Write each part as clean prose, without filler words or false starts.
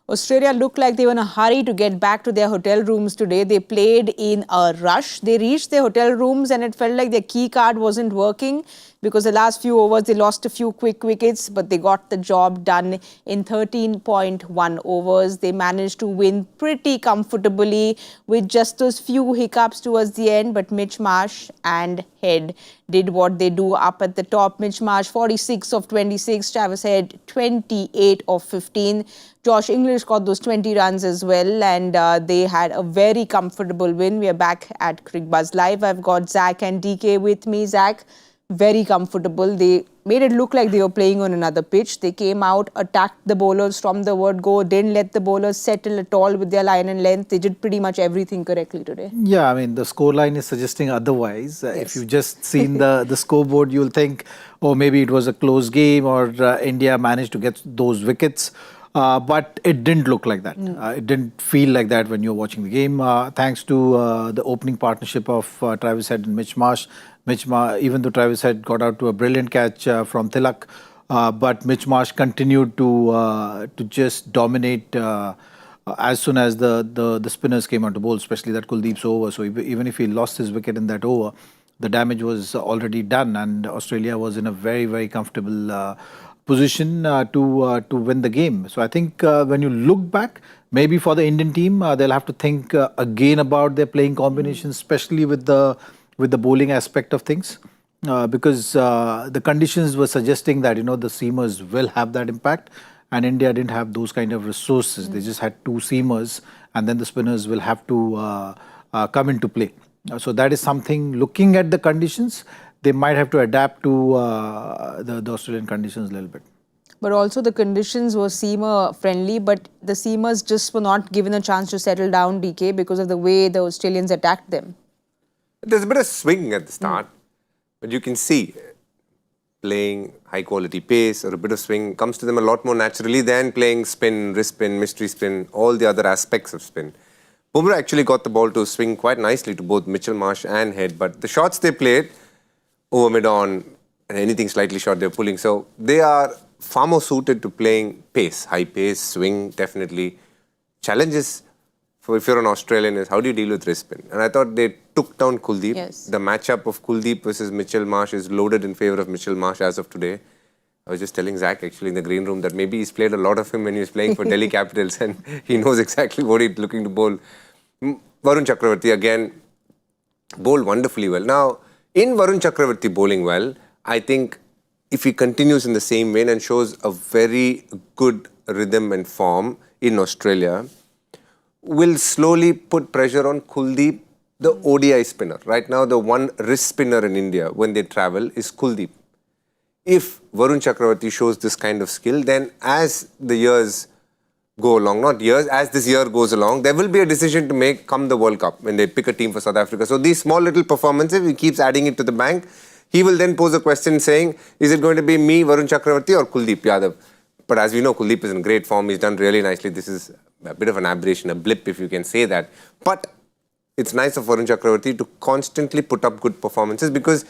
Australia looked like they were in a hurry to get back to their hotel rooms today. They played in a rush. They reached their hotel rooms and it felt like their key card wasn't working because the last few overs they lost a few quick wickets, but they got the job done in 13.1 overs. They managed to win pretty comfortably with just those few hiccups towards the end, but Mitch Marsh and Head did what they do up at the top. Mitch Marsh 46 of 26, Travis Head 28 of 15. Josh English got those 20 runs as well, and they had a very comfortable win. We are back at Cricbuzz Live. I've got Zach and DK with me. Zach, very comfortable. They made it look like they were playing on another pitch. They came out, attacked the bowlers from the word go, didn't let the bowlers settle at all with their line and length. They did pretty much everything correctly today. Yeah, I mean, the scoreline is suggesting otherwise. Yes. If you've just seen the scoreboard, you'll think, oh, maybe it was a close game or India managed to get those wickets. But it didn't look like that. It didn't feel like that when you were watching the game. Thanks to the opening partnership of Travis Head and Mitch Marsh. Even though Travis Head got out to a brilliant catch from Tilak, but Mitch Marsh continued to just dominate as soon as the spinners came out to bowl, especially that Kuldeep's over. So even if he lost his wicket in that over, the damage was already done, and Australia was in a very, very comfortable position to win the game. So I think when you look back, maybe for the Indian team, they'll have to think again about their playing combinations, especially with the bowling aspect of things, because the conditions were suggesting that the seamers will have that impact, and India didn't have those kind of resources. They just had two seamers, and then the spinners will have to come into play. So that is something. Looking at the conditions, they might have to adapt to the Australian conditions a little bit. But also the conditions were seamer friendly, but the seamers just were not given a chance to settle down, DK, because of the way the Australians attacked them. There's a bit of swing at the start, but you can see playing high quality pace or a bit of swing comes to them a lot more naturally than playing spin, wrist spin, mystery spin, all the other aspects of spin. Bumrah actually got the ball to swing quite nicely to both Mitchell Marsh and Head, but the shots they played over mid-on and anything slightly short they're pulling. So they are far more suited to playing pace, high pace, swing, definitely. Challenges for if you're an Australian is how do you deal with wrist spin? And I thought they took down Kuldeep. Yes. The matchup of Kuldeep versus Mitchell Marsh is loaded in favour of Mitchell Marsh as of today. I was just telling Zach actually in the green room that maybe he's played a lot of him when he was playing for Delhi Capitals and he knows exactly what he's looking to bowl. Varun Chakravarti again bowled wonderfully well. Now, in Varun Chakravarti bowling well, I think if he continues in the same vein and shows a very good rhythm and form in Australia, will slowly put pressure on Kuldeep, the ODI spinner. Right now, the one wrist spinner in India when they travel is Kuldeep. If Varun Chakravarti shows this kind of skill, then as the years go along, not years, as this year goes along, there will be a decision to make come the World Cup when they pick a team for South Africa. So these small little performances, he keeps adding it to the bank. He will then pose a question saying, is it going to be me, Varun Chakravarti, or Kuldeep Yadav? But as we know, Kuldeep is in great form. He's done really nicely. This is a bit of an aberration, a blip, if you can say that. But it's nice of Varun Chakravarti to constantly put up good performances because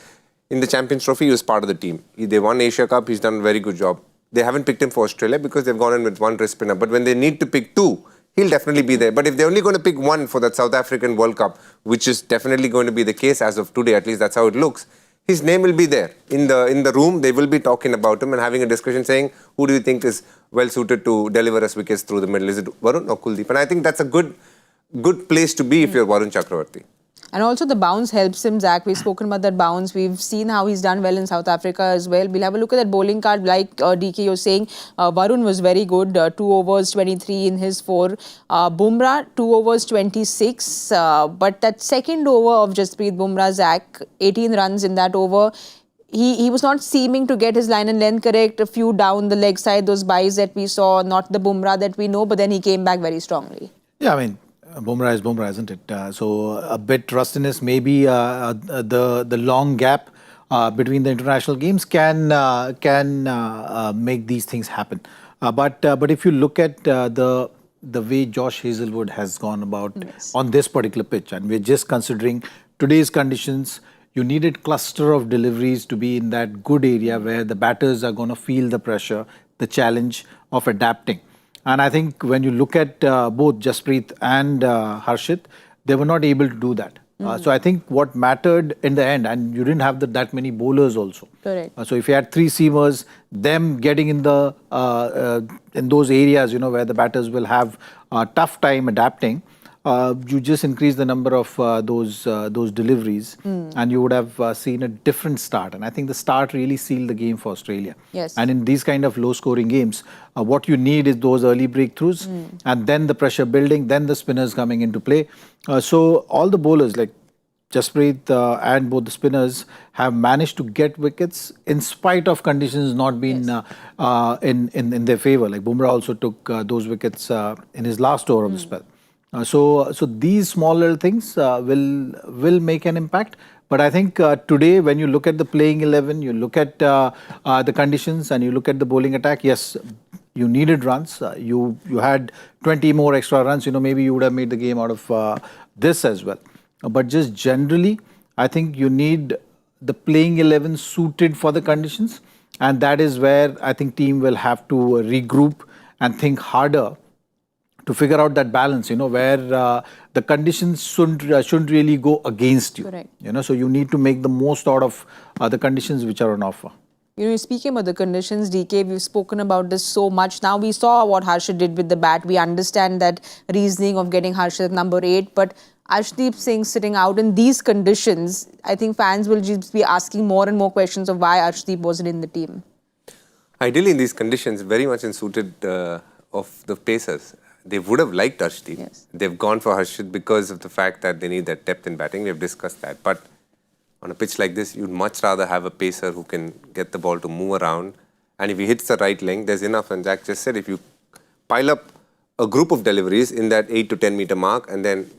in the Champions Trophy, he was part of the team. They won Asia Cup. He's done a very good job. They haven't picked him for Australia because they've gone in with one wrist spinner. But when they need to pick two, he'll definitely be there. But if they're only going to pick one for that South African World Cup, which is definitely going to be the case as of today, at least that's how it looks, his name will be there. In the room, they will be talking about him and having a discussion saying, who do you think is well suited to deliver us wickets through the middle? Is it Varun or Kuldeep? And I think that's a good place to be if you're Varun Chakravarti. And also the bounce helps him, Zach. We've spoken about that bounce. We've seen how he's done well in South Africa as well. We'll have a look at that bowling card. Like DK, you're saying, Varun was very good. 2 overs, 23 in his 4. Bumrah, 2 overs, 26. But that second over of Jasprit Bumrah, Zach, 18 runs in that over. He was not seeming to get his line and length correct. A few down the leg side, those byes that we saw, not the Bumrah that we know. But then he came back very strongly. Yeah, I mean, Bumrah is Bumrah, isn't it? So a bit rustiness, maybe the long gap between the international games can make these things happen. But if you look at the way Josh Hazlewood has gone about on this particular pitch, and we're just considering today's conditions, you needed cluster of deliveries to be in that good area where the batters are going to feel the pressure, the challenge of adapting. And I think when you look at both Jasprit and Harshit, they were not able to do that. So I think what mattered in the end, and you didn't have that many bowlers also. Correct. So if you had three seamers, them getting in the in those areas, where the batters will have a tough time adapting, you just increase the number of those deliveries, and you would have seen a different start. And I think the start really sealed the game for Australia. Yes. And in these kind of low-scoring games, what you need is those early breakthroughs, and then the pressure building, then the spinners coming into play. So all the bowlers like Jasprit and both the spinners have managed to get wickets in spite of conditions not being in their favour. Like Bumrah also took those wickets in his last over of the spell. So these small little things will make an impact. But I think today, when you look at the playing 11, you look at the conditions and you look at the bowling attack, yes, you needed runs. You had 20 more extra runs. Maybe you would have made the game out of this as well. But just generally, I think you need the playing 11 suited for the conditions. And that is where I think team will have to regroup and think harder to figure out that balance, where the conditions shouldn't really go against you. Correct. So you need to make the most out of the conditions which are on offer. Speaking about the conditions, DK, we've spoken about this so much. Now we saw what Harshit did with the bat. We understand that reasoning of getting Harshit at number 8, but Arshdeep Singh sitting out in these conditions, I think fans will just be asking more and more questions of why Arshdeep wasn't in the team. Ideally, in these conditions, very much suited of the pacers. They would have liked Arshdeep. Yes. They've gone for Harshit because of the fact that they need that depth in batting. We've discussed that. But on a pitch like this, you'd much rather have a pacer who can get the ball to move around. And if he hits the right length, there's enough. And Jack just said, if you pile up a group of deliveries in that 8 to 10 meter mark, and then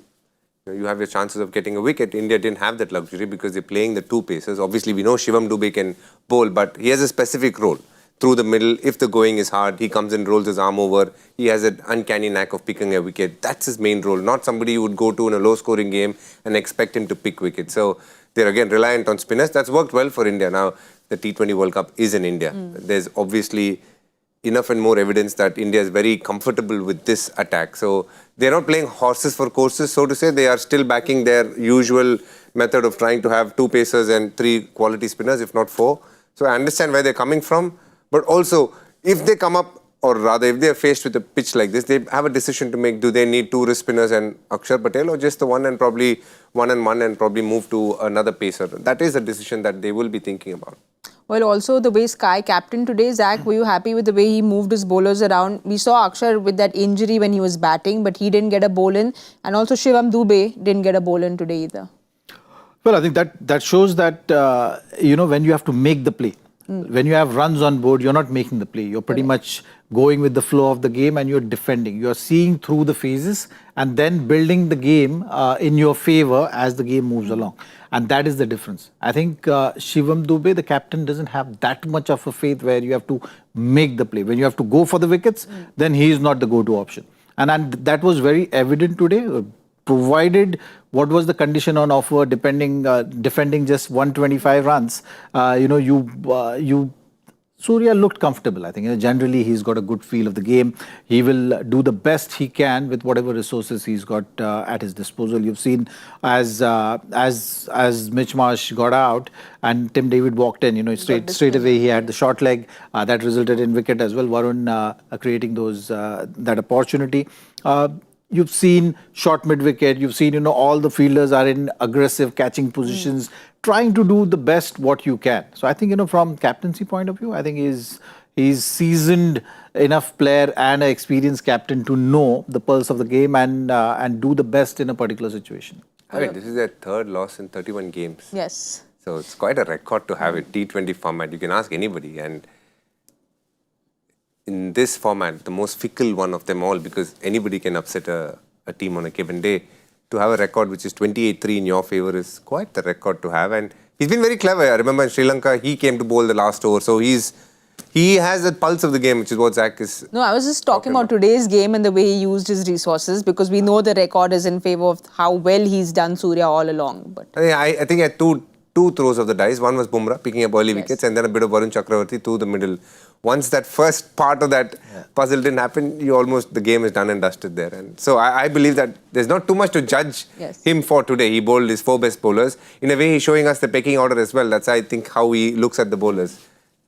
you have your chances of getting a wicket. India didn't have that luxury because they're playing the two pacers. Obviously, we know Shivam Dube can bowl, but he has a specific role. Through the middle, if the going is hard, he comes and rolls his arm over. He has an uncanny knack of picking a wicket. That's his main role, not somebody you would go to in a low-scoring game and expect him to pick wickets. So they're again reliant on spinners. That's worked well for India. Now, the T20 World Cup is in India. There's obviously enough and more evidence that India is very comfortable with this attack. So they're not playing horses for courses, so to say. They are still backing their usual method of trying to have two pacers and three quality spinners, if not four. So I understand where they're coming from. But also, if they come up, or rather, if they are faced with a pitch like this, they have a decision to make. Do they need two wrist spinners and Akshar Patel, or just the one and probably one and probably move to another pacer? That is a decision that they will be thinking about. Well, also the way Sky captained today, Zach, were you happy with the way he moved his bowlers around? We saw Akshar with that injury when he was batting, but he didn't get a bowl in. And also Shivam Dube didn't get a bowl in today either. Well, I think that shows that, when you have to make the play. When you have runs on board, you're not making the play. You're pretty much going with the flow of the game and you're defending. You're seeing through the phases and then building the game in your favor as the game moves along. And that is the difference. I think Shivam Dube, the captain, doesn't have that much of a faith where you have to make the play. When you have to go for the wickets, then he is not the go-to option. And that was very evident today. Provided what was the condition on offer, defending just 125 runs, Surya looked comfortable. I think generally he's got a good feel of the game. He will do the best he can with whatever resources he's got at his disposal. You've seen as Mitch Marsh got out and Tim David walked in, straight away he had the short leg that resulted in wicket as well. Varun creating that opportunity. You've seen short mid-wicket. You've seen, all the fielders are in aggressive catching positions, trying to do the best what you can. So I think, from captaincy point of view, I think he's seasoned enough player and an experienced captain to know the pulse of the game and do the best in a particular situation. I mean, this is their third loss in 31 games. Yes. So it's quite a record to have a T20 format. You can ask anybody. And in this format, the most fickle one of them all, because anybody can upset a team on a given day, to have a record which is 28-3 in your favour is quite the record to have. And he's been very clever. I remember in Sri Lanka, he came to bowl the last over. So he has a pulse of the game, which is what Zach is... No, I was just talking about today's game and the way he used his resources, because we know the record is in favour of how well he's done Surya all along. But I think he had two two throws of the dice. One was Bumrah picking up early wickets, and then a bit of Varun Chakravarti to the middle. Once that first part of that puzzle didn't happen, the game is done and dusted there. And so I believe that there's not too much to judge him for today. He bowled his 4 best bowlers. In a way, he's showing us the pecking order as well. That's, I think, how he looks at the bowlers.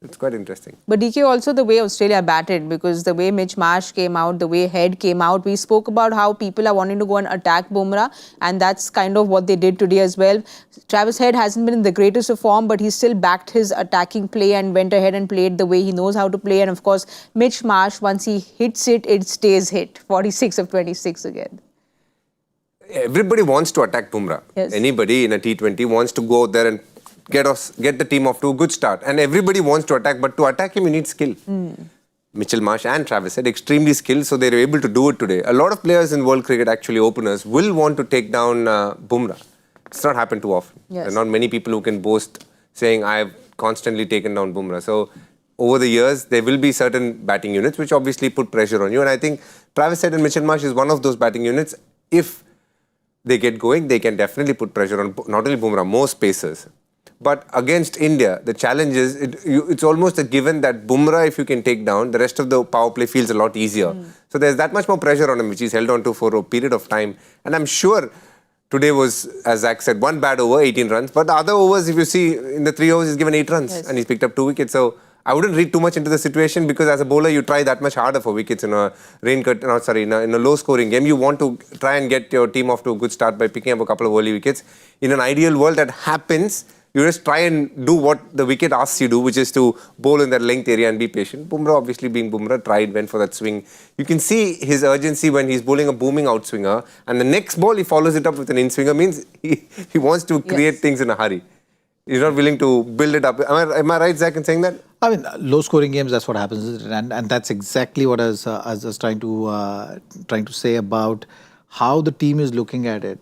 It's quite interesting. But DK, also the way Australia batted, because the way Mitch Marsh came out, the way Head came out, we spoke about how people are wanting to go and attack Bumrah, and that's kind of what they did today as well. Travis Head hasn't been in the greatest of form, but he still backed his attacking play and went ahead and played the way he knows how to play. And of course, Mitch Marsh, once he hits it, it stays hit. 46 of 26 again. Everybody wants to attack Bumrah. Yes. Anybody in a T20 wants to go out there and get the team off to a good start. And everybody wants to attack, but to attack him, you need skill. Mitchell Marsh and Travis Head, extremely skilled, so they were able to do it today. A lot of players in world cricket, actually openers, will want to take down Bumrah. It's not happened too often. Yes. There are not many people who can boast saying, I have constantly taken down Bumrah. So over the years, there will be certain batting units which obviously put pressure on you. And I think Travis Head and Mitchell Marsh is one of those batting units. If they get going, they can definitely put pressure on not only Bumrah, most spacers. But against India, the challenge is, it's almost a given that Bumrah, if you can take down, the rest of the power play feels a lot easier. So there's that much more pressure on him, which he's held on to for a period of time. And I'm sure today was, as Zach said, one bad over, 18 runs. But the other overs, if you see, in the 3 overs, he's given 8 runs. And he's picked up 2 wickets. So I wouldn't read too much into the situation, because as a bowler, you try that much harder for wickets in a in a low-scoring game. You want to try and get your team off to a good start by picking up a couple of early wickets. In an ideal world, that happens. You just try and do what the wicket asks you to do, which is to bowl in that length area and be patient. Bumrah, obviously being Bumrah, went for that swing. You can see his urgency when he's bowling a booming outswinger, and the next ball he follows it up with an in-swinger, means he wants to create things in a hurry. He's not willing to build it up. Am I right, Zach, in saying that? I mean, low-scoring games, that's what happens, and that's exactly what I was trying to say about how the team is looking at it.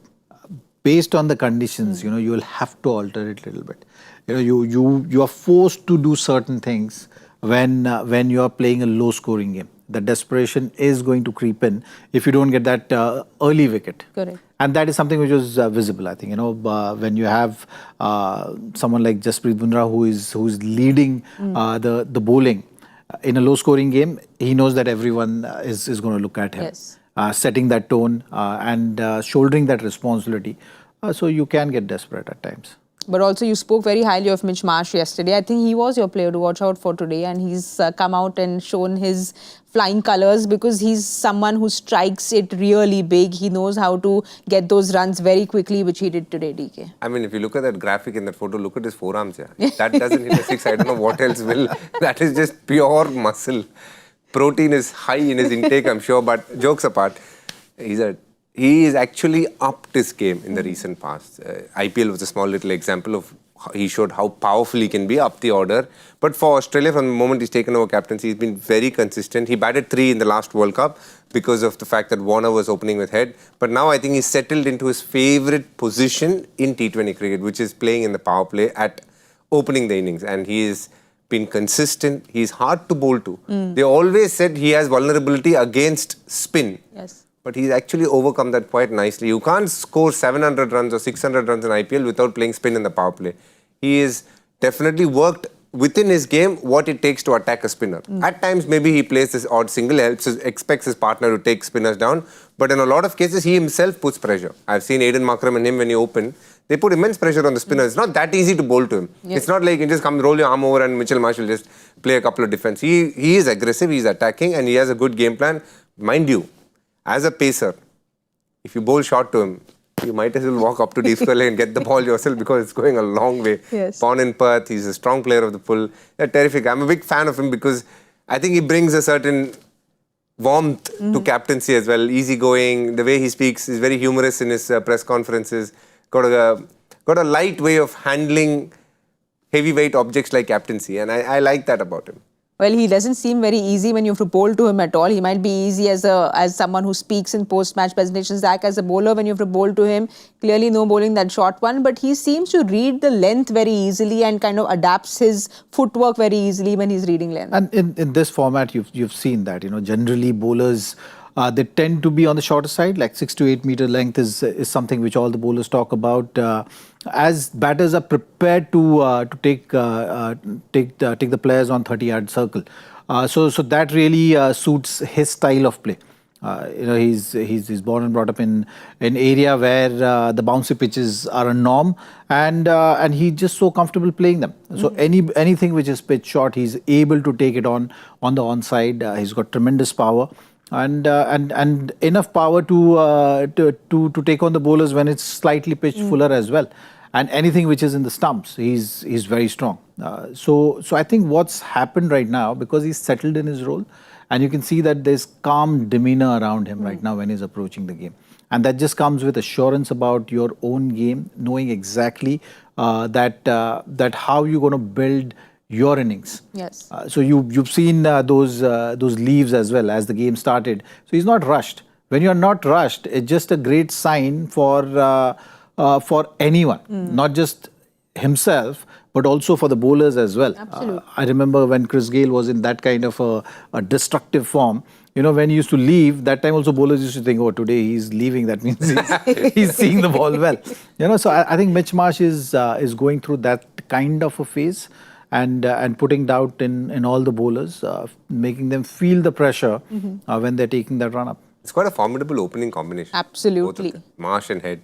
Based on the conditions, you will have to alter it a little bit. You are forced to do certain things when you are playing a low-scoring game. The desperation is going to creep in if you don't get that early wicket. Correct. And that is something which was visible, I think. When you have someone like Jasprit Bumrah who is leading the bowling in a low-scoring game, he knows that everyone is going to look at him. Yes. Setting that tone and shouldering that responsibility. So you can get desperate at times. But also you spoke very highly of Mitch Marsh yesterday. I think he was your player to watch out for today, and he's come out and shown his flying colours, because he's someone who strikes it really big. He knows how to get those runs very quickly, which he did today, DK. I mean, if you look at that graphic in that photo, look at his forearms. If that doesn't hit a 6, I don't know what else will. That is just pure muscle. Protein is high in his intake, I'm sure, but jokes apart, he is actually upped his game in the recent past. IPL was a small little example of he showed how powerful he can be up the order. But for Australia, from the moment he's taken over captaincy, he's been very consistent. He batted 3 in the last World Cup because of the fact that Warner was opening with Head. But now I think he's settled into his favourite position in T20 cricket, which is playing in the power play at opening the innings. And he is been consistent. He's hard to bowl to. They always said he has vulnerability against spin. Yes. But he's actually overcome that quite nicely. You can't score 700 runs or 600 runs in IPL without playing spin in the power play. He has definitely worked within his game what it takes to attack a spinner. At times, maybe he plays this odd single, expects his partner to take spinners down. But in a lot of cases, he himself puts pressure. I've seen Aiden Markram and him when he opened. They put immense pressure on the spinner. It's not that easy to bowl to him. Yes. It's not like you can just come roll your arm over and Mitchell Marsh will just play a couple of defense. He is aggressive, he's attacking, and he has a good game plan. Mind you, as a pacer, if you bowl short to him, you might as well walk up to deep square and get the ball yourself, because it's going a long way. Yes. Born in Perth, he's a strong player of the pull. They're terrific. I'm a big fan of him because I think he brings a certain warmth to captaincy as well. Easygoing, the way he speaks is very humorous in his press conferences. Got a light way of handling heavyweight objects like captaincy, and I like that about him. Well, he doesn't seem very easy when you have to bowl to him at all. He might be easy as someone who speaks in post-match presentations. Zach, as a bowler, when you have to bowl to him, clearly no bowling that short one, but he seems to read the length very easily and kind of adapts his footwork very easily when he's reading length. And in this format, you've seen that, generally bowlers They tend to be on the shorter side, like 6 to 8 meter length is something which all the bowlers talk about. As batters are prepared to take the players on 30-yard circle, so that really suits his style of play. He's born and brought up in an area where the bouncy pitches are a norm, and he's just so comfortable playing them. So anything which is pitch short, he's able to take it on the onside. He's got tremendous power. And enough power to take on the bowlers when it's slightly pitched fuller as well. And anything which is in the stumps, he's very strong. So I think what's happened right now, because he's settled in his role, and you can see that there's calm demeanor around him right now when he's approaching the game. And that just comes with assurance about your own game, knowing exactly that how you're going to build your innings. Yes. So you've seen those leaves as well as the game started. So he's not rushed. When you're not rushed, it's just a great sign for anyone, not just himself, but also for the bowlers as well. Absolutely. I remember when Chris Gayle was in that kind of a destructive form. When he used to leave, that time also bowlers used to think, oh, today he's leaving. That means he's seeing the ball well. So I think Mitch Marsh is going through that kind of a phase. And putting doubt in all the bowlers, making them feel the pressure when they're taking that run up. It's quite a formidable opening combination. Absolutely. Both of them. Marsh and Head,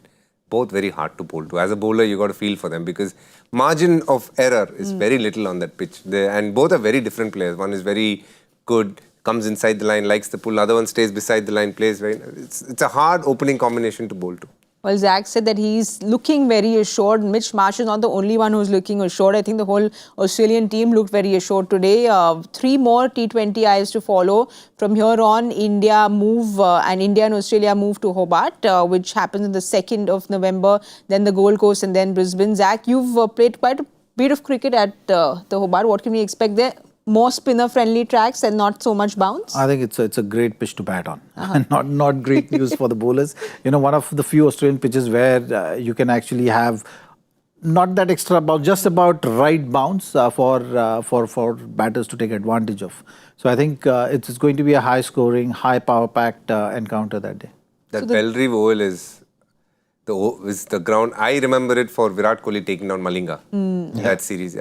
both very hard to bowl to. As a bowler, you got to feel for them because margin of error is very little on that pitch. And both are very different players. One is very good, comes inside the line, likes the pull. Other one stays beside the line, plays very. It's a hard opening combination to bowl to. Well, Zach said that he's looking very assured. Mitch Marsh is not the only one who's looking assured. I think the whole Australian team looked very assured today. 3 more T20 Is to follow. From here on, India and Australia move to Hobart, which happens on the 2nd of November, then the Gold Coast and then Brisbane. Zach, you've played quite a bit of cricket at the Hobart. What can we expect there? More spinner-friendly tracks and not so much bounce? I think it's a great pitch to bat on. Not great news for the bowlers. One of the few Australian pitches where you can actually have not that extra bounce, just about right bounce for batters to take advantage of. So I think it's going to be a high-scoring, high power-packed encounter that day. That Belrive Oval is the ground. I remember it for Virat Kohli taking down Malinga in that series.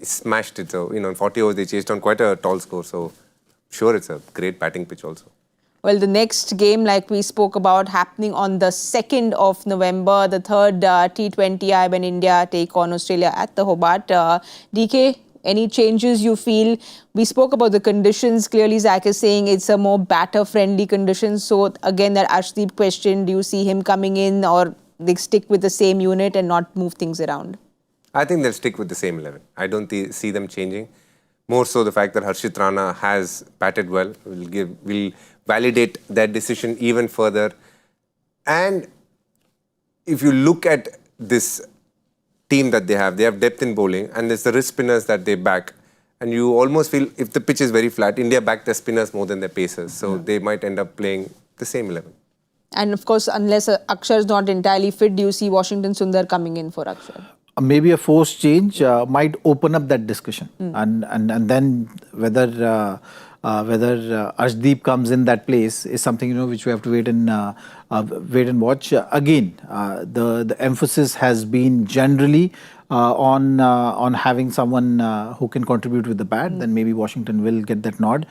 Smashed it. So, in 40 overs, they chased on quite a tall score. So, sure, it's a great batting pitch also. Well, the next game, like we spoke about, happening on the 2nd of November, the third T20I when India take on Australia at the Hobart. DK, any changes you feel? We spoke about the conditions. Clearly, Zach is saying it's a more batter-friendly condition. So, again, that Arshdeep question, do you see him coming in or they stick with the same unit and not move things around? I think they'll stick with the same 11. I don't see them changing. More so the fact that Harshit Rana has batted well will validate that decision even further. And if you look at this team that they have depth in bowling and there's the wrist spinners that they back. And you almost feel if the pitch is very flat, India back their spinners more than their pacers. So they might end up playing the same 11. And of course, unless Akshar is not entirely fit, do you see Washington Sundar coming in for Akshar? Maybe a forced change might open up that discussion, and then whether Arshdeep comes in that place is something which we have to wait and watch. Again, the emphasis has been generally on having someone who can contribute with the bat. Then maybe Washington will get that nod.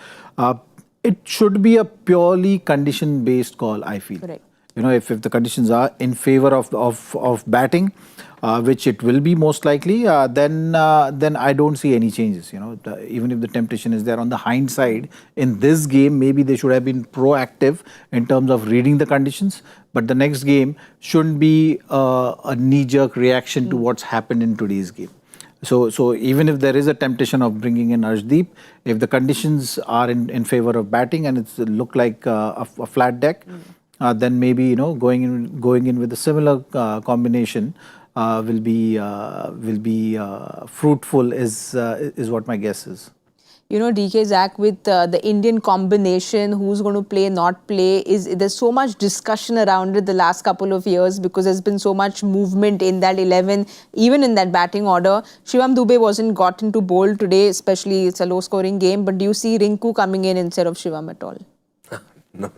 It should be a purely condition-based call, I feel. Correct. If the conditions are in favor of batting, which it will be most likely, then I don't see any changes. Even if the temptation is there on the hindsight, in this game, maybe they should have been proactive in terms of reading the conditions. But the next game shouldn't be a knee-jerk reaction to what's happened in today's game. So even if there is a temptation of bringing in Arshdeep, if the conditions are in favor of batting and it's look like a flat deck, then maybe going in with a similar combination will be fruitful is what my guess is. DK, Zach, with the Indian combination, who's going to play, not play, there's so much discussion around it the last couple of years because there's been so much movement in that 11, even in that batting order. Shivam Dube wasn't gotten to bowl today, especially it's a low-scoring game. But do you see Rinku coming in instead of Shivam at all? No.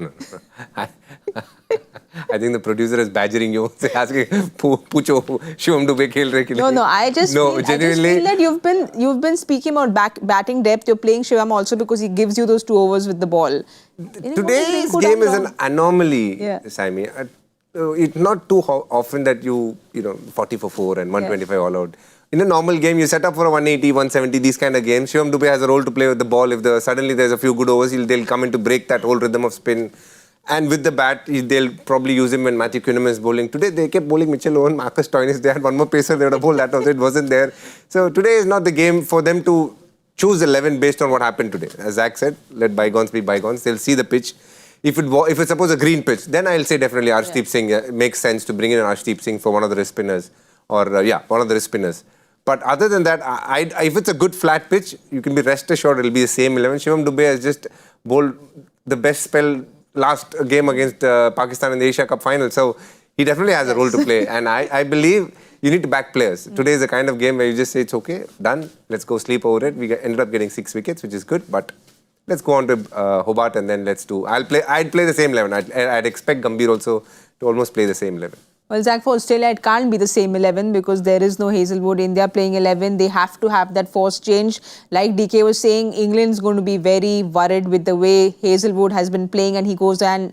I think the producer is badgering you, asking, "Pucho, Shivam Dube khel rahe ki nahi?" No, I just feel that you've been speaking about batting depth. You're playing Shivam also because he gives you those 2 overs with the ball. Today's game is an anomaly, Yeah. Sammy. It's not too often that you 40 for 4 and 125 all out. In a normal game, you set up for a 180, 170, these kind of games. Shivam Dube has a role to play with the ball. If suddenly there's a few good overs, they'll come in to break that whole rhythm of spin. And with the bat, they'll probably use him when Matthew Kuhneman is bowling. Today, they kept bowling Mitchell Owen, Marcus Stoinis. They had one more pacer, they would have bowled that also. It wasn't there. So today is not the game for them to choose 11 based on what happened today. As Zach said, let bygones be bygones. They'll see the pitch. If it's suppose a green pitch, then I'll say definitely Arshdeep Singh. It makes sense to bring in Arshdeep Singh for one of the wrist spinners. Or, one of the wrist spinners. But other than that, if it's a good flat pitch, you can be rest assured it'll be the same 11. Shivam Dube has just bowled the best spell last game against Pakistan in the Asia Cup final. So he definitely has a role to play. And I believe you need to back players. Today is a kind of game where you just say, it's okay, done, let's go sleep over it. We ended up getting 6 wickets, which is good. But let's go on to Hobart and then let's do... I'd play the same 11. I'd expect Gambhir also to almost play the same 11. Well, Zach, for Australia, it can't be the same 11 because there is no Hazelwood. India playing 11. They have to have that forced change. Like DK was saying, England's going to be very worried with the way Hazelwood has been playing, and he goes and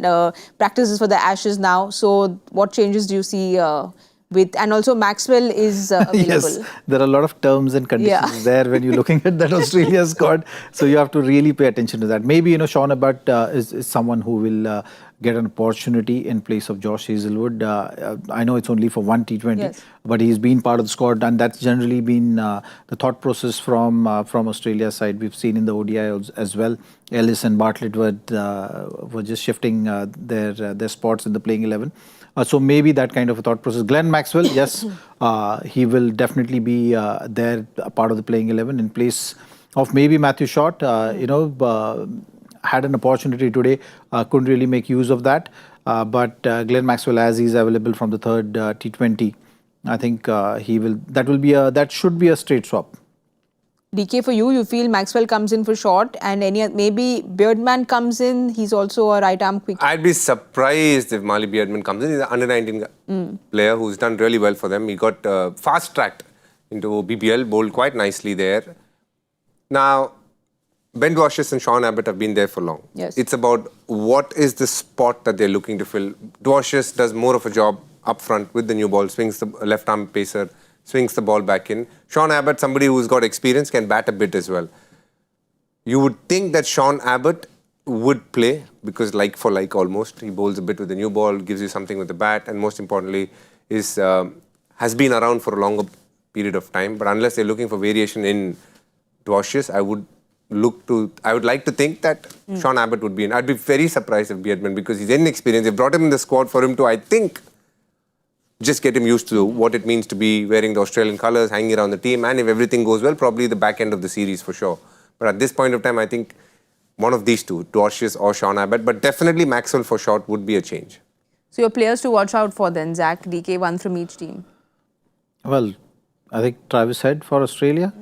practices for the Ashes now. So what changes do you see and also Maxwell is available? Yes, there are a lot of terms and conditions there when you're looking at that Australia squad. So you have to really pay attention to that. Maybe, Sean Hobart is someone who will get an opportunity in place of Josh Hazelwood. I know it's only for one T20, but he's been part of the squad, and that's generally been the thought process from Australia's side. We've seen in the ODI as well. Ellis and Bartlett were just shifting their spots in the playing 11. So maybe that kind of a thought process. Glenn Maxwell, yes, he will definitely be there, a part of the playing 11 in place of maybe Matthew Short. Had an opportunity today, couldn't really make use of that. But Glenn Maxwell, as he's available from the third T20, I think that should be a straight swap. DK, for you feel Maxwell comes in for Short, and maybe Beardman comes in. He's also a right arm quick. I'd be surprised if Mali Beardman comes in. He's an under-19 player who's done really well for them. He got fast-tracked into BBL, bowled quite nicely there. Now, Ben Dwarshuis and Sean Abbott have been there for long. Yes. It's about what is the spot that they're looking to fill. Dwarshuis does more of a job up front with the new ball, swings the left arm pacer, swings the ball back in. Sean Abbott, somebody who's got experience, can bat a bit as well. You would think that Sean Abbott would play because like for like almost, he bowls a bit with the new ball, gives you something with the bat, and most importantly has been around for a longer period of time. But unless they're looking for variation in Dwarshuis, I would like to think that Sean Abbott would be in. I'd be very surprised if Beardman, because he's inexperienced. They brought him in the squad for him to, I think, just get him used to what it means to be wearing the Australian colours, hanging around the team, and if everything goes well, probably the back end of the series for sure. But at this point of time, I think one of these two, Dwarshuis or Sean Abbott, but definitely Maxwell for Short would be a change. So your players to watch out for then, Zach, DK, one from each team. Well, I think Travis Head for Australia.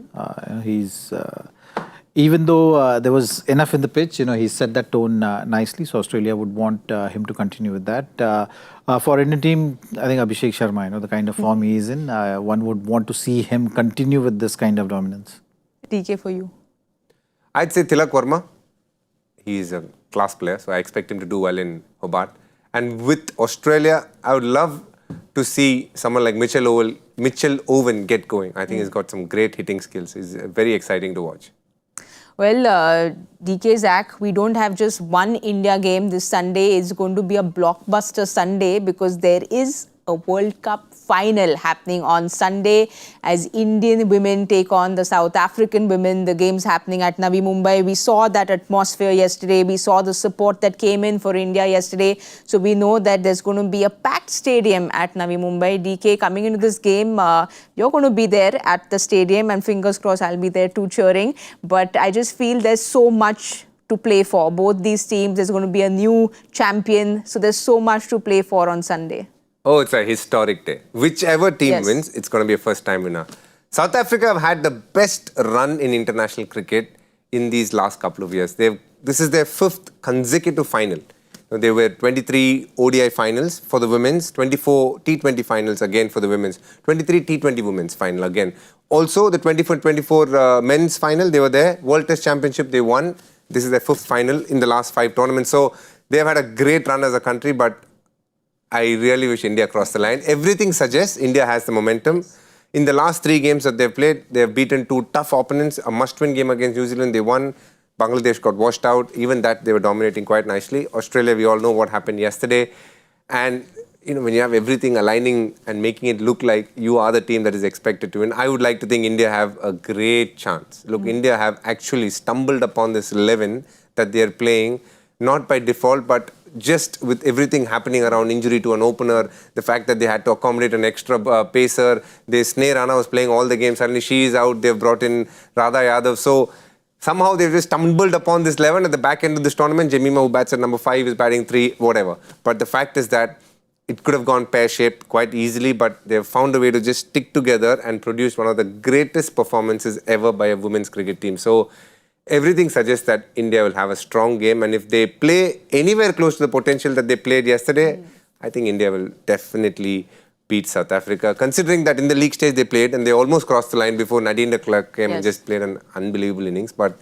He's... even though there was enough in the pitch, he set that tone nicely. So Australia would want him to continue with that. For Indian team, I think Abhishek Sharma, the kind of form he is in, one would want to see him continue with this kind of dominance. DK, for you? I'd say Tilak Verma. He's a class player, so I expect him to do well in Hobart. And with Australia, I would love to see someone like Mitchell Owen get going. I think he's got some great hitting skills. He's very exciting to watch. Well, DK, Zach, we don't have just one India game this Sunday. It's going to be a blockbuster Sunday because there is a World Cup final happening on Sunday as Indian women take on the South African women. The game's happening at Navi Mumbai. We saw that atmosphere yesterday. We saw the support that came in for India yesterday. So we know that there's going to be a packed stadium at Navi Mumbai. DK, coming into this game, you're going to be there at the stadium, and fingers crossed I'll be there too cheering. But I just feel there's so much to play for. Both these teams, there's going to be a new champion. So there's so much to play for on Sunday. Oh, it's a historic day. Whichever team wins, it's going to be a first-time winner. South Africa have had the best run in international cricket in these last couple of years. This is their 5th consecutive final. There were 23 ODI finals for the women's, 24 T20 finals again for the women's, 23 T20 women's final again. Also, the 24 men's final, they were there. World Test Championship, they won. This is their 5th final in the last 5 tournaments. So, they have had a great run as a country, but I really wish India crossed the line. Everything suggests India has the momentum. In the last 3 games that they've played, they've beaten 2 tough opponents. A must-win game against New Zealand, they won. Bangladesh got washed out. Even that, they were dominating quite nicely. Australia, we all know what happened yesterday. And, when you have everything aligning and making it look like you are the team that is expected to win, I would like to think India have a great chance. Look, India have actually stumbled upon this 11 that they are playing, not by default, but just with everything happening around injury to an opener, the fact that they had to accommodate an extra pacer. Sneh Rana was playing all the games. Suddenly she is out. They've brought in Radha Yadav. So somehow they've just stumbled upon this 11 at the back end of this tournament. Jemima, who bats at number 5, is batting 3, whatever. But the fact is that it could have gone pear-shaped quite easily, but they've found a way to just stick together and produce one of the greatest performances ever by a women's cricket team. So everything suggests that India will have a strong game, and if they play anywhere close to the potential that they played yesterday, I think India will definitely beat South Africa, considering that in the league stage they played and they almost crossed the line before Nadine de Klerk came and just played an unbelievable innings. But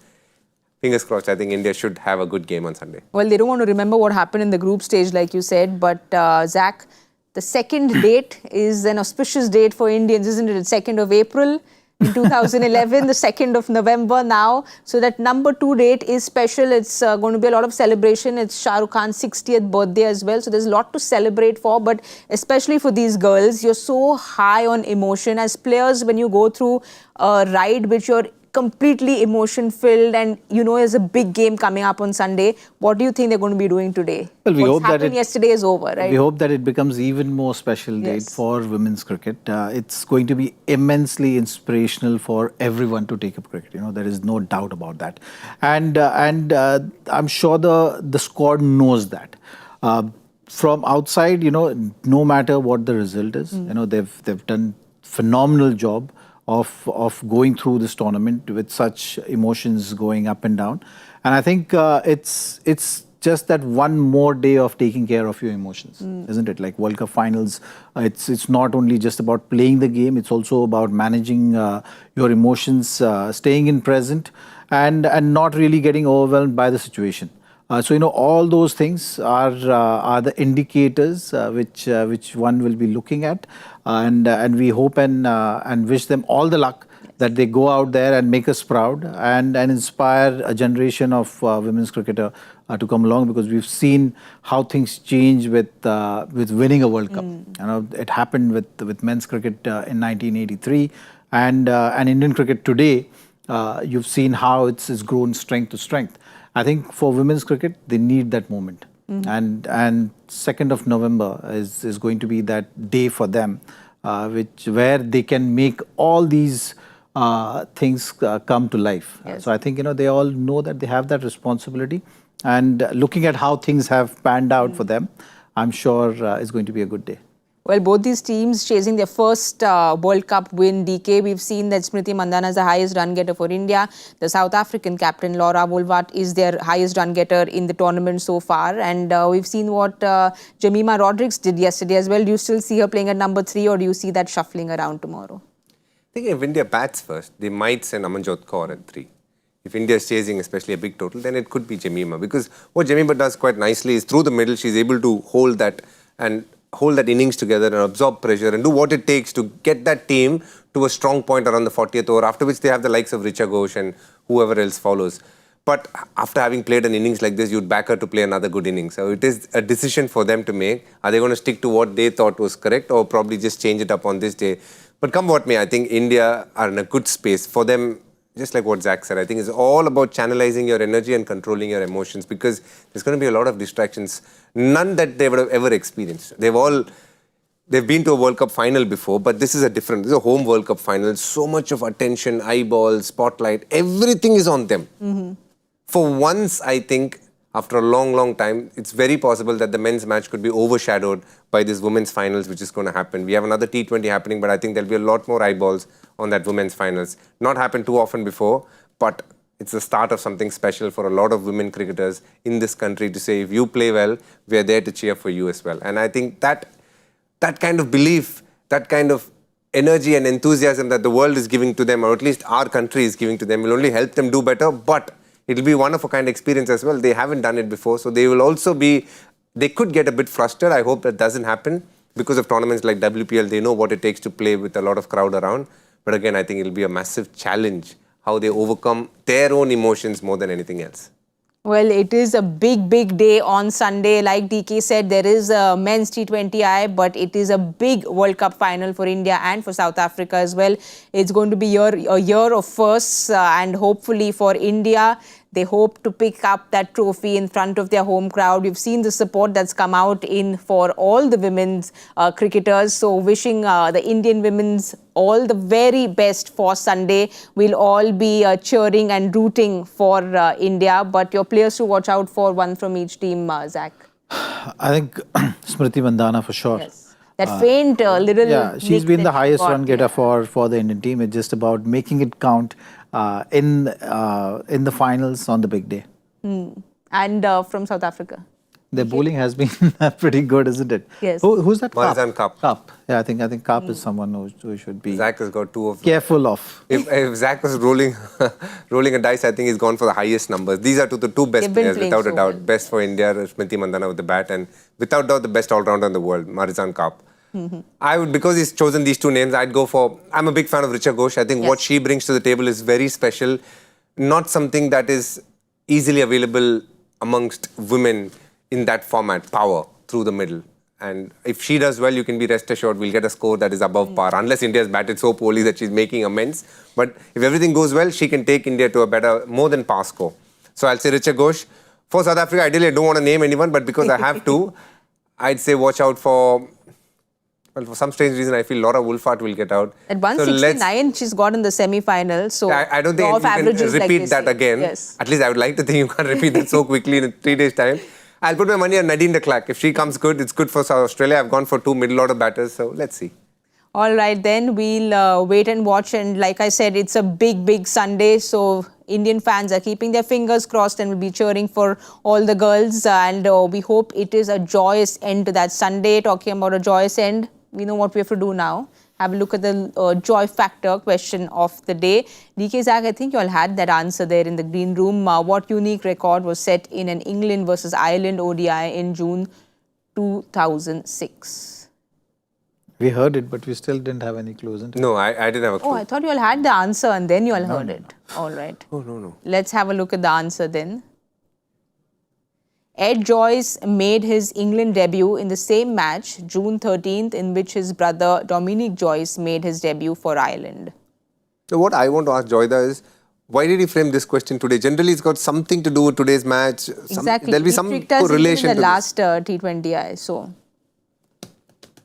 fingers crossed, I think India should have a good game on Sunday. Well, they don't want to remember what happened in the group stage, like you said, but Zach, the second date is an auspicious date for Indians, isn't it? It's 2nd of April. In 2011, the 2nd of November now. So that number 2 date is special. It's going to be a lot of celebration. It's Shah Rukh Khan's 60th birthday as well. So there's a lot to celebrate for. But especially for these girls, you're so high on emotion. As players, when you go through a ride which you're completely emotion-filled and there's a big game coming up on Sunday, what do you think they're going to be doing today? Well, we hope that yesterday is over, right? We hope that it becomes even more special date for women's cricket. It's going to be immensely inspirational for everyone to take up cricket. There is no doubt about that, and I'm sure the squad knows that. From outside, no matter what the result is, they've done phenomenal job of going through this tournament with such emotions going up and down. And I think it's just that one more day of taking care of your emotions, isn't it? Like World Cup finals, it's not only just about playing the game, it's also about managing your emotions, staying in present and not really getting overwhelmed by the situation. So all those things are the indicators which one will be looking at, and we hope and wish them all the luck that they go out there and make us proud and inspire a generation of women's cricketer to come along, because we've seen how things change with winning a World Cup. It happened with men's cricket in 1983, and Indian cricket today. You've seen how it's grown strength to strength. I think for women's cricket, they need that moment. And 2nd of November is going to be that day for them, where they can make all these things come to life. So I think, they all know that they have that responsibility. And looking at how things have panned out for them, I'm sure it's going to be a good day. Well, both these teams chasing their first World Cup win, DK. We've seen that Smriti Mandhana is the highest run getter for India. The South African captain, Laura Wolvaardt, is their highest run getter in the tournament so far. And we've seen what Jemima Rodrigues did yesterday as well. Do you still see her playing at number 3, or do you see that shuffling around tomorrow? I think if India bats first, they might send Amanjot Kaur at 3. If India is chasing especially a big total, then it could be Jemima. Because what Jemima does quite nicely is through the middle, she's able to hold that innings together and absorb pressure and do what it takes to get that team to a strong point around the 40th over, after which they have the likes of Richa Ghosh and whoever else follows. But after having played an innings like this, you'd back her to play another good innings. So it is a decision for them to make. Are they going to stick to what they thought was correct, or probably just change it up on this day? But come what may, I think India are in a good space. For them, just like what Zach said, I think it's all about channelizing your energy and controlling your emotions, because there's going to be a lot of distractions, none that they would have ever experienced. They've been to a World Cup final before, but this is this is a home World Cup final. So much of attention, eyeballs, spotlight, everything is on them. For once, I think, after a long, long time, it's very possible that the men's match could be overshadowed by this women's finals, which is going to happen. We have another T20 happening, but I think there'll be a lot more eyeballs on that women's finals. Not happened too often before, but it's the start of something special for a lot of women cricketers in this country to say, if you play well, we are there to cheer for you as well. And I think that kind of belief, that kind of energy and enthusiasm that the world is giving to them, or at least our country is giving to them, will only help them do better, but it'll be one of a kind experience as well. They haven't done it before, so they will also be, they could get a bit frustrated. I hope that doesn't happen. Because of tournaments like WPL, they know what it takes to play with a lot of crowd around. But again, I think it'll be a massive challenge how they overcome their own emotions more than anything else. Well, it is a big, big day on Sunday. Like DK said, there is a men's T20I, but it is a big World Cup final for India and for South Africa as well. It's going to be a year of firsts, and hopefully for India, they hope to pick up that trophy in front of their home crowd. We've seen the support that's come out in for all the women's cricketers. So wishing the Indian women's all the very best for Sunday. We'll all be cheering and rooting for India. But your players to watch out for, one from each team, Zach. I think Smriti Mandhana for sure. Yes. That faint little... Yeah, she's been the highest run getter for the Indian team. It's just about making it count in the finals on the big day. And from South Africa? Their bowling has been pretty good, isn't it? Yes. Who's that? Marizan Kaap. Kaap. Yeah, I think Kaap is someone who should be Zach has got 2 of them. careful of. If Zach was rolling a dice, I think he's gone for the highest numbers. These are the two best players, without a doubt. Well. Best for India, Smriti Mandhana with the bat, and without doubt the best all-rounder in the world, Marizan Kaap. I would, because he's chosen these 2 names, I'd go for, I'm a big fan of Richa Ghosh. I think what she brings to the table is very special, not something that is easily available amongst women in that format, power through the middle. And if she does well, you can be rest assured we'll get a score that is above par, unless India's batted so poorly that she's making amends. But if everything goes well, she can take India to a better, more than par score. So I'll say Richa Ghosh. For South Africa, ideally I don't want to name anyone, but because I have to, I'd say watch out for... Well, for some strange reason, I feel Laura Wolfart will get out. At 169, she's got in the semi-final. So I don't think you can repeat that again. Yes. At least I would like to think you can't repeat that so quickly in 3 days' time. I'll put my money on Nadine de Klerk. If she comes good, it's good for South Australia. I've gone for 2 middle-order batters, so let's see. All right, then we'll wait and watch. And like I said, it's a big, big Sunday. So Indian fans are keeping their fingers crossed and will be cheering for all the girls. And we hope it is a joyous end to that Sunday. Talking about a joyous end, we know what we have to do now. Have a look at the joy factor question of the day. DK Zach, I think you all had that answer there in the green room. What unique record was set in an England versus Ireland ODI in June 2006? We heard it, but we still didn't have any clues. No, I didn't have a clue. Oh, I thought you all had the answer and then you all heard it. All right. Oh, no. Let's have a look at the answer then. Ed Joyce made his England debut in the same match, June 13th, in which his brother Dominic Joyce made his debut for Ireland. So what I want to ask Joyda is, why did he frame this question today? Generally, it's got something to do with today's match. Exactly. There'll be some correlation in the to last T20I. So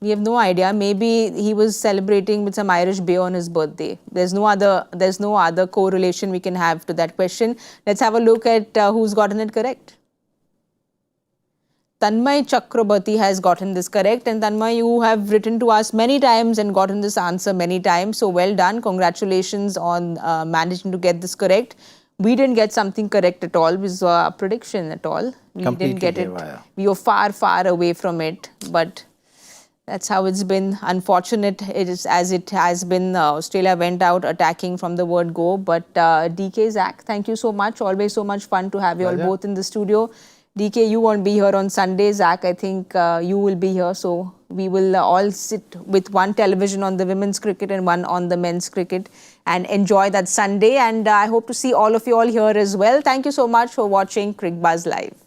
we have no idea. Maybe he was celebrating with some Irish beer on his birthday. There's no other correlation we can have to that question. Let's have a look at who's gotten it correct. Tanmay Chakrabarti has gotten this correct, and Tanmay, you have written to us many times and gotten this answer many times. So well done. Congratulations on managing to get this correct. We didn't get something correct at all. It was a prediction at all. We didn't get it. We were far, far away from it. But that's how it's been. Unfortunate it is as it has been. Australia went out attacking from the word go. But DK, Zach, thank you so much. Always so much fun to have you all both in the studio. DK, you won't be here on Sunday. Zach, I think you will be here. So we will all sit with one television on the women's cricket and one on the men's cricket and enjoy that Sunday. And I hope to see all of you all here as well. Thank you so much for watching Cricbuzz Live.